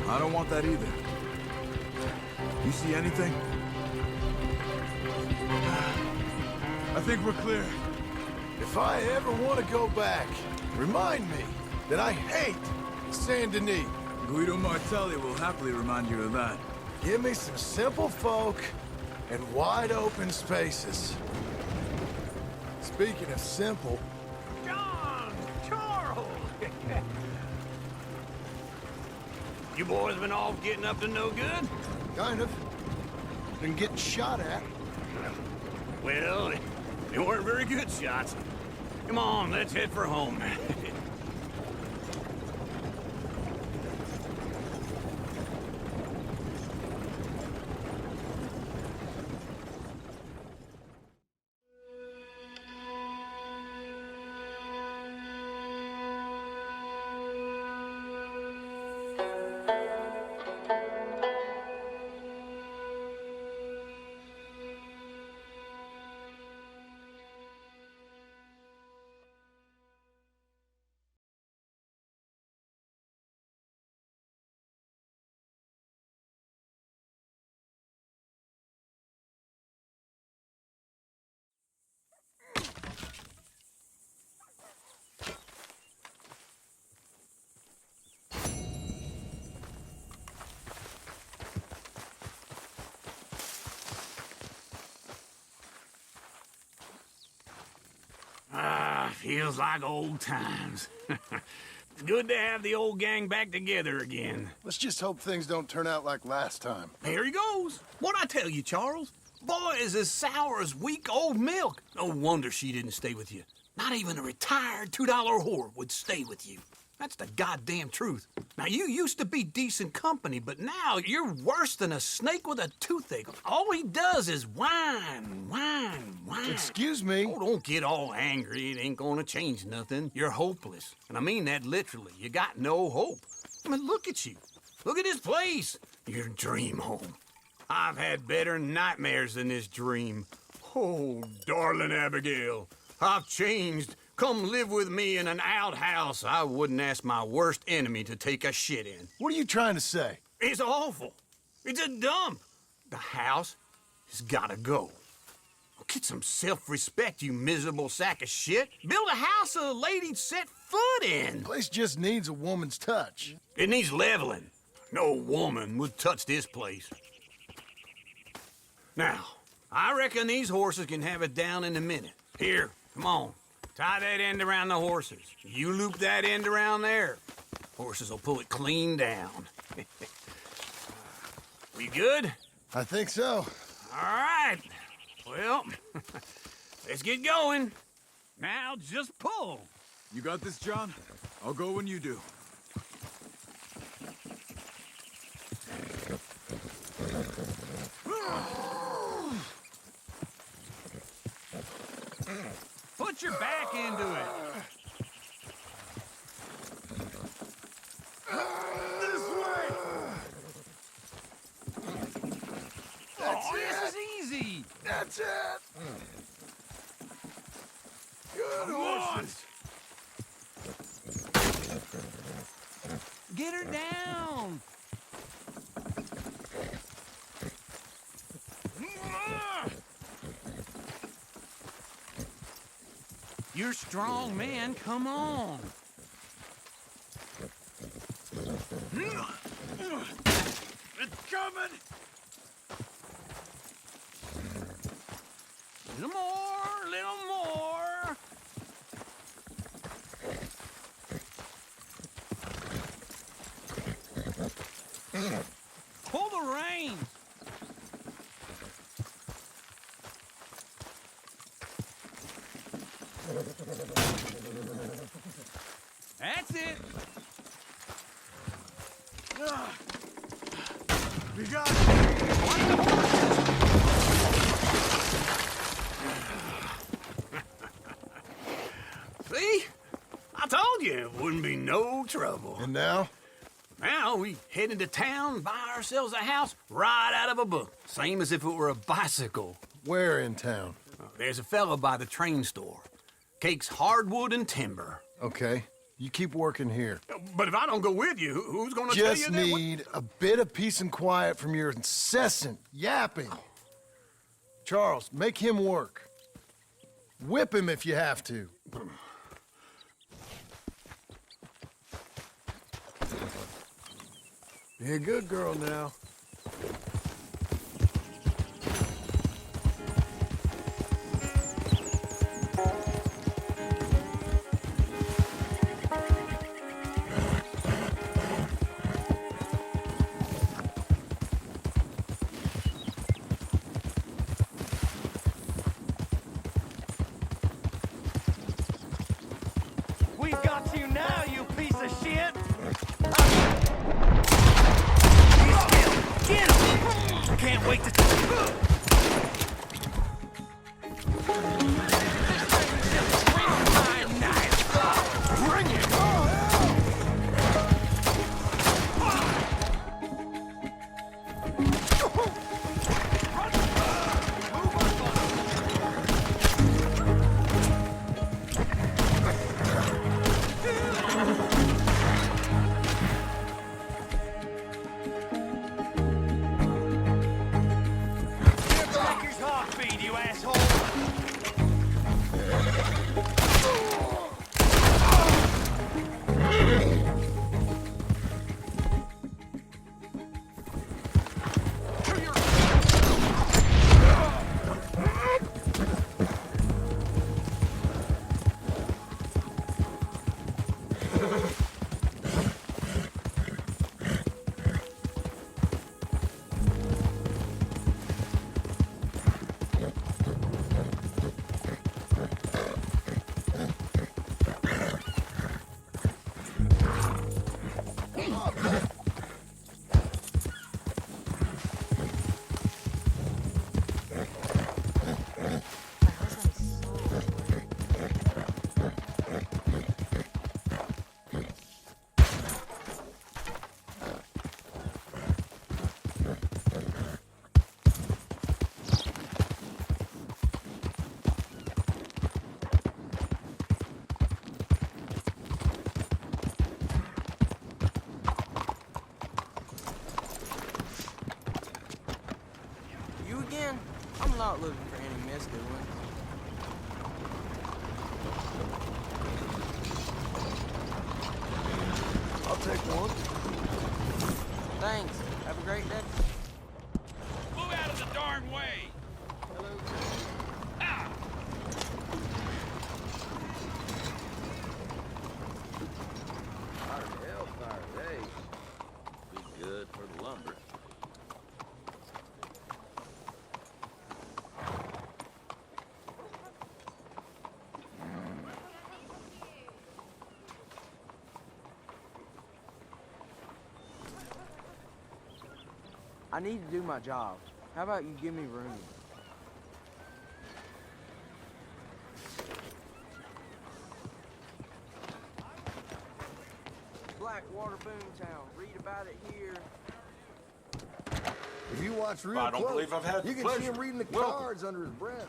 I don't want that either. You see anything? I think we're clear. If I ever want to go back, remind me that I hate Saint Denis. Guido Martelli will happily remind you of that. Give me some simple folk and wide open spaces. Speaking of simple... John! Charles! You boys been off getting up to no good? Kind of. Been getting shot at. Well, they weren't very good shots. Come on, let's head for home. Feels like old times. It's good to have the old gang back together again. Let's just hope things don't turn out like last time. Here he goes. What'd I tell you, Charles? Boy is as sour as weak old milk. No wonder she didn't stay with you. Not even a retired $2 whore would stay with you. That's the goddamn truth. Now, you used to be decent company, but now you're worse than a snake with a toothache. All he does is whine, whine, whine. Excuse me? Oh, don't get all angry. It ain't gonna change nothing. You're hopeless. And I mean that literally. You got no hope. I mean, look at you. Look at this place. Your dream home. I've had better nightmares than this dream. Oh, darling Abigail, I've changed. Come live with me in an outhouse I wouldn't ask my worst enemy to take a shit in. What are you trying to say? It's awful. It's a dump. The house has gotta go. Get some self-respect, you miserable sack of shit. Build a house a lady'd set foot in. The place just needs a woman's touch. It needs leveling. No woman would touch this place. Now, I reckon these horses can have it down in a minute. Here, come on. Tie that end around the horses. You loop that end around there. Horses will pull it clean down. We good? I think so. All right. Well, let's get going. Now just pull. You got this, John? I'll go when you do. Put your back into it. This way! That's This is it! easy. That's it! Good Come on. horses! Get her down. You're strong, man. Come on. It's coming! Little more, little more. Pull the reins. That's it. We got it! See? I told you it wouldn't be no trouble. And now? Now we head into town, buy ourselves a house right out of a book. Same as if it were a bicycle. Where in town? There's a fella by the train store. Cakes hardwood and timber. Okay. You keep working here. But if I don't go with you, who's gonna tell you Just that? need a bit of peace and quiet from your incessant yapping. Charles, make him work. Whip him if you have to. Be a good girl now. We've got you now, you piece of shit! Get him! I can't wait to... Bring it! Check his heartbeat, you asshole! You again? I'm not looking for any missed ones. I'll take one. Thanks. Have a great day. Move out of the darn way! Hot as hellfire today. Be good for the lumber. I need to do my job. How about you give me room? Blackwater Boomtown. Read about it here. If you watch real I don't close, believe I've had you the can see pleasure. him reading the Welcome. cards under his breath.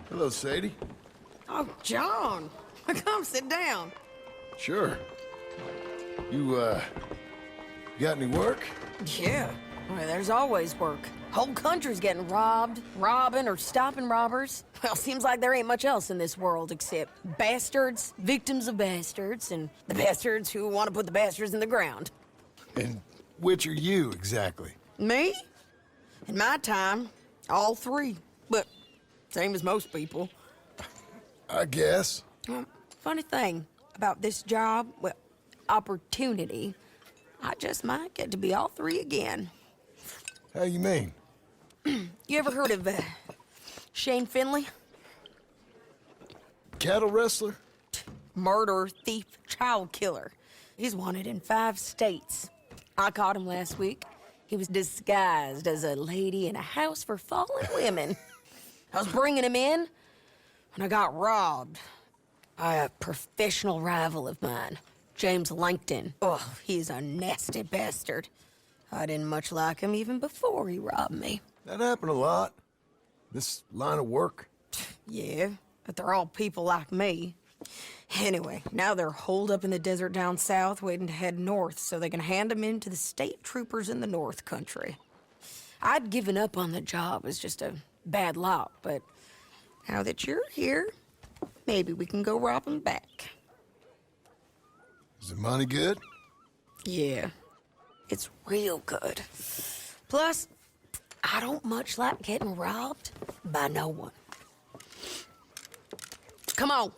Hello, Sadie. Oh, John, come sit down. Sure. You, got any work? Yeah, well, there's always work. Whole country's getting robbed, robbing, or stopping robbers. Well, seems like there ain't much else in this world except bastards, victims of bastards, and the bastards who want to put the bastards in the ground. And which are you, exactly? Me? In my time, all three. But same as most people. I guess. Funny thing about this job, well, opportunity, I just might get to be all three again. How you mean? You ever heard of Shane Finley? Cattle wrestler? Murderer, thief, child killer. He's wanted in 5 states. I caught him last week. He was disguised as a lady in a house for fallen women. I was bringing him in, and I got robbed by a professional rival of mine, James Langton. Oh, he's a nasty bastard. I didn't much like him even before he robbed me. That happened a lot. This line of work. Yeah, but they're all people like me. Anyway, now they're holed up in the desert down south, waiting to head north so they can hand them in to the state troopers in the North Country. I'd given up on the job as just a bad lot, but now that you're here, maybe we can go rob them back. Is the money good? Yeah, it's real good. Plus, I don't much like getting robbed by no one. Come on.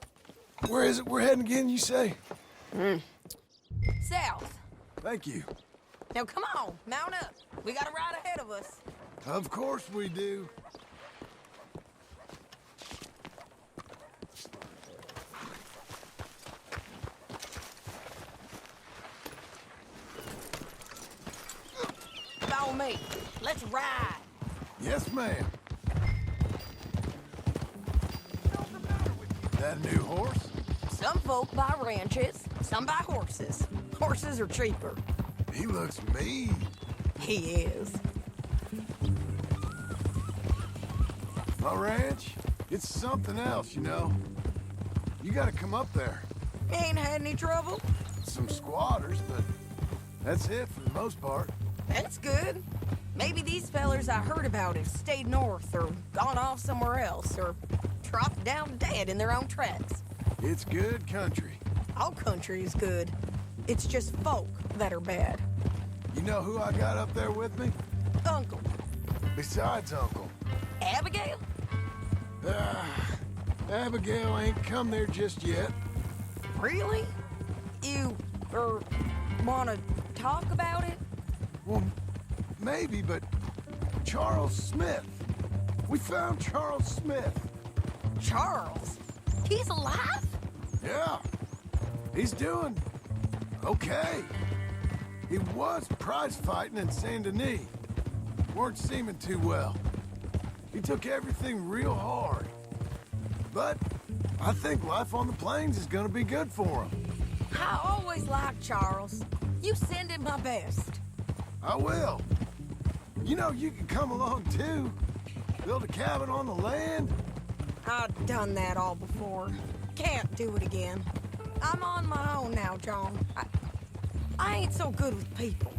Where is it we're heading again, you say? South. Thank you. Now come on, mount up. We got a ride ahead of us. Of course we do. Follow me. Let's ride. Yes, ma'am. That a new horse? Some folk buy ranches, some buy horses. Horses are cheaper. He looks mean. He is. My ranch, it's something else, you know. You gotta come up there. Ain't had any trouble? Some squatters, but that's it for the most part. That's good. Maybe these fellers I heard about have stayed north or gone off somewhere else or dropped down dead in their own tracks. It's good country. All country is good. It's just folk that are bad. You know who I got up there with me? Uncle. Besides Uncle. Abigail? Abigail ain't come there just yet. Really? You, wanna talk about it? Well, maybe, but Charles Smith. We found Charles Smith. Charles? He's alive? Yeah. He's doing okay. He was prize fighting in Saint Denis. Weren't seeming too well. He took everything real hard. But I think life on the plains is gonna be good for him. I always liked Charles. You send him my best. I will. You know, you can come along too. Build a cabin on the land. I've done that all before. Can't do it again. I'm on my own now, John. I ain't so good with people.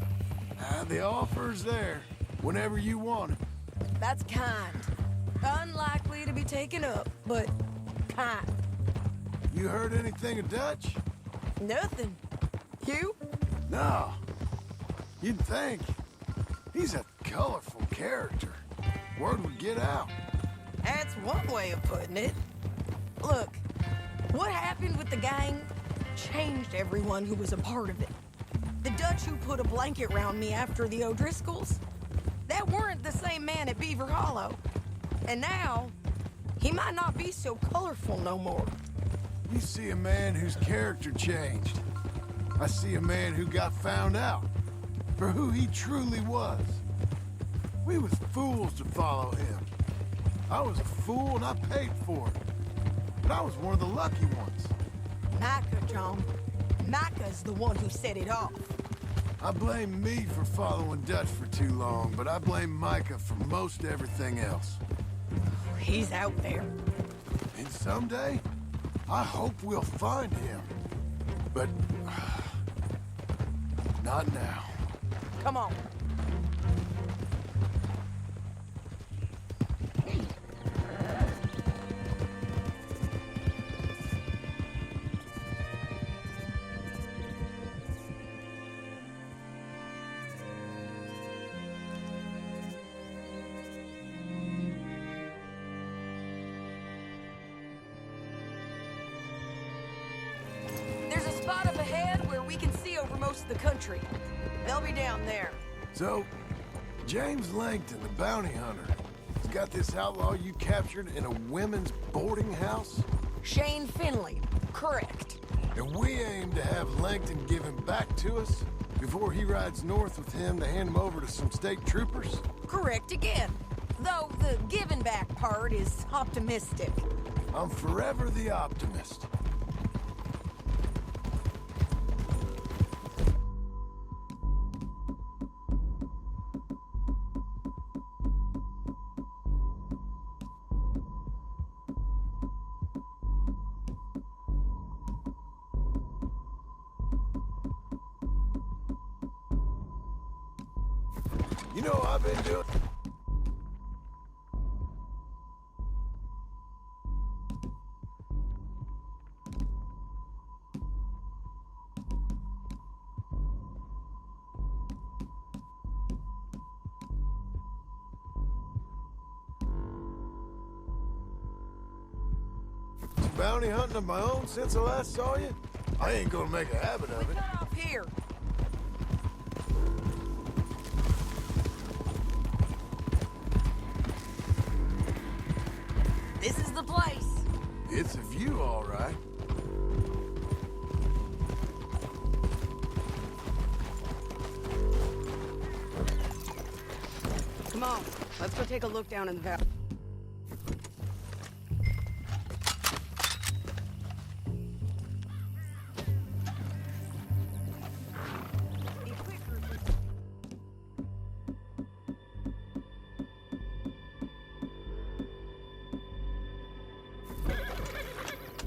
The offer's there whenever you want it. That's kind. Unlikely to be taken up, but kind. You heard anything of Dutch? Nothing. You? No. You'd think. He's a colorful character. Word would get out. That's one way of putting it. Look, what happened with the gang changed everyone who was a part of it. The Dutch who put a blanket round me after the O'Driscolls, that weren't the same man at Beaver Hollow. And now, he might not be so colorful no more. You see a man whose character changed. I see a man who got found out for who he truly was. We was fools to follow him. I was a fool and I paid for it. But I was one of the lucky ones. Micah, John. Micah's the one who set it off. I blame me for following Dutch for too long, but I blame Micah for most everything else. He's out there. And someday, I hope we'll find him. But not now. Come on. There's a spot up ahead where we can see over most of the country. They'll be down there. So, James Langton, the bounty hunter, has got this outlaw you captured in a women's boarding house? Shane Finley. Correct. And we aim to have Langton give him back to us before he rides north with him to hand him over to some state troopers? Correct again. Though the giving back part is optimistic. I'm forever the optimist. You know what I've been doing? Bounty hunting of my own since I last saw you? I ain't gonna make a habit of it. Cut off here. This is the place. It's a view, all right. Come on, let's go take a look down in the valley.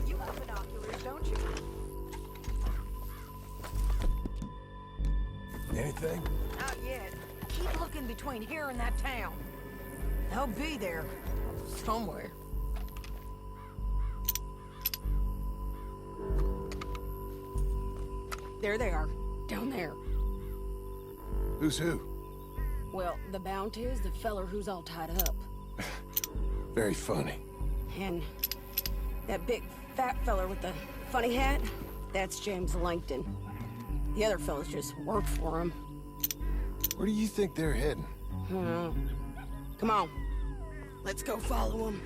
You have binoculars, don't you? Anything? Not yet. Keep looking between here and that town. They'll be there. Somewhere. There they are. Down there. Who's who? Well, the bounty is the feller who's all tied up. Very funny. And that big fat feller with the funny hat, that's James Langton. The other fellas just work for him. Where do you think they're heading? Come on. Let's go follow him.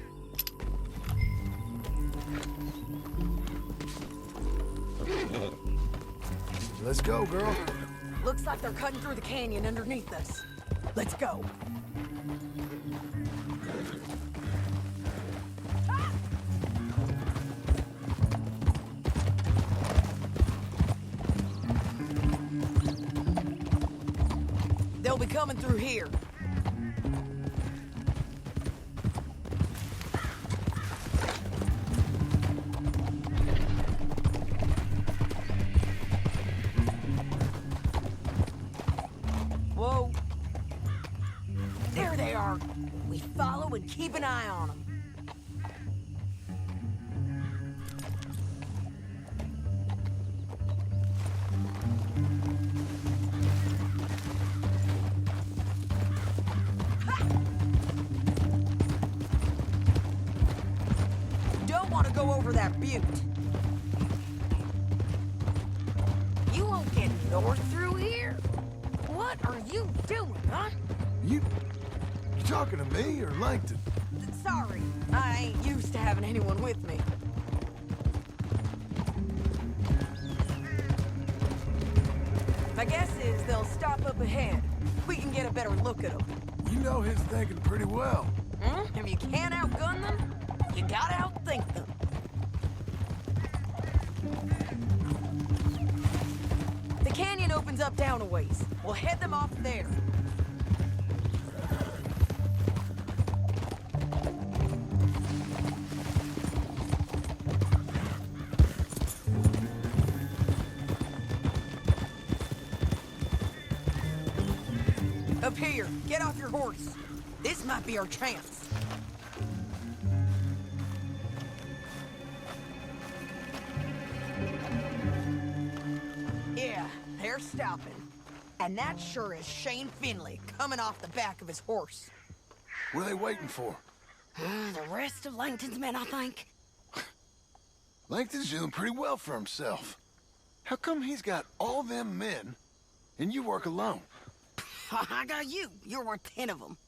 Let's go, girl. Looks like they're cutting through the canyon underneath us. Let's go. They'll be coming through here. Whoa. There they are. We follow and keep an eye on them. Don't want to go over that butte. You won't get north through here? What are you doing, huh? You talking to me or Langton? Sorry, I ain't used to having anyone with me. My guess is they'll stop up ahead. We can get a better look at them. You know his thinking pretty well. If you can't outgun them, you gotta outthink them. The canyon opens up down a ways. We'll head them off there. Up here, get off your horse. This might be our chance. Yeah, they're stopping. And that sure is Shane Finley coming off the back of his horse. What are they waiting for? The rest of Langton's men, I think. Langton's doing pretty well for himself. How come he's got all them men and you work alone? I got you. You're worth 10 of them.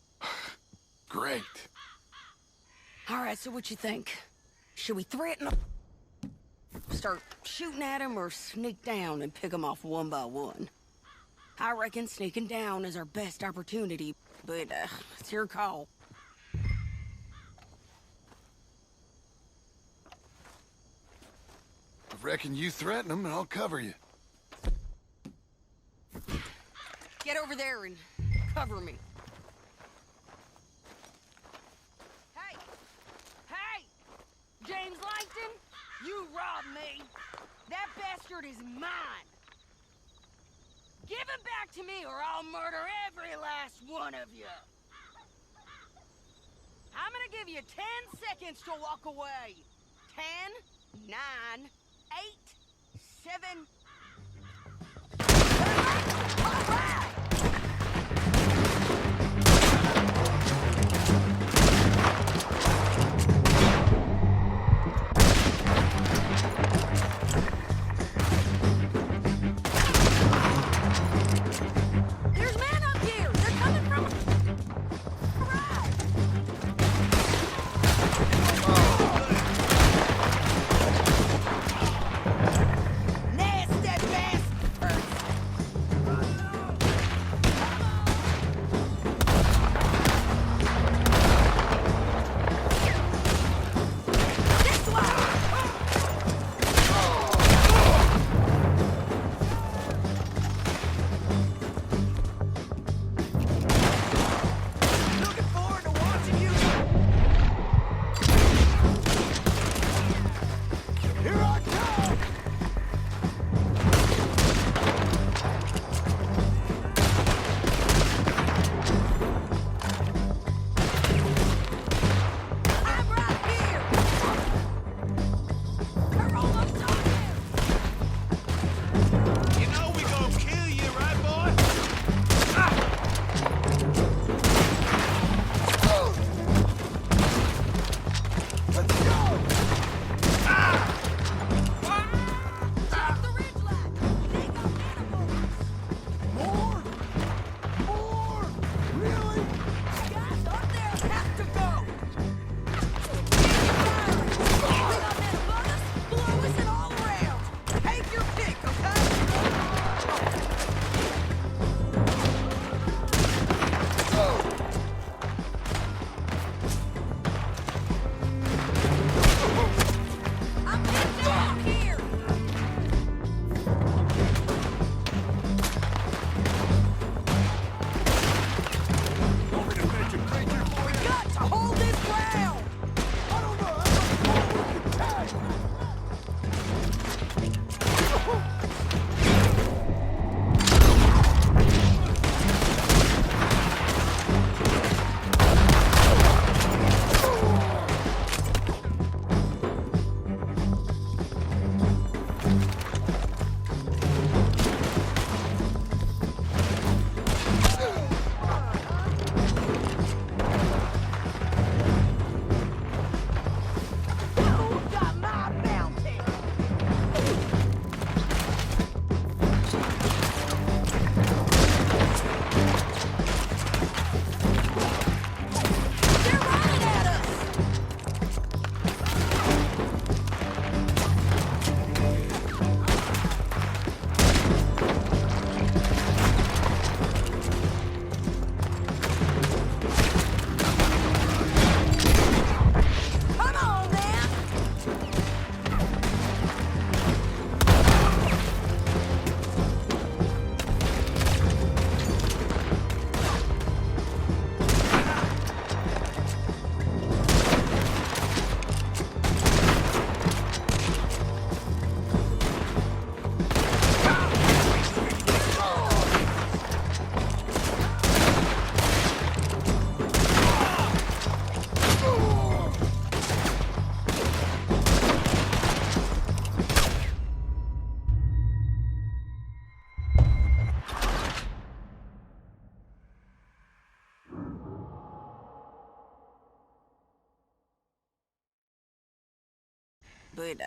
Great. All right, so what you think? Should we threaten them? Start shooting at them or sneak down and pick them off one by one? I reckon sneaking down is our best opportunity, but it's your call. I reckon you threaten them and I'll cover you. Get over there and cover me. Hey! Hey! James Langton, you robbed me. That bastard is mine. back to me or I'll murder every last one of you. I'm gonna give you 10 seconds to walk away. 10, 9, 8, 7... All right! There's men up here! They're coming from... Right! Nasty bastards! This way! Looking forward to watching you. Here I come! I'm right here! They're almost on there! You know we gonna kill you, right, boy? Let's go! Check the ridgeline! They got animals! More? More? Really? Guys up there have to go! We got men above us, below us, and all around! Take your pick, okay? I'm picked out here! Over to fetch a creature for We got to hold this ground! I don't know how much more we can take! Who got my bounty? They're running at us! Come on, man! But,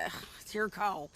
it's your call.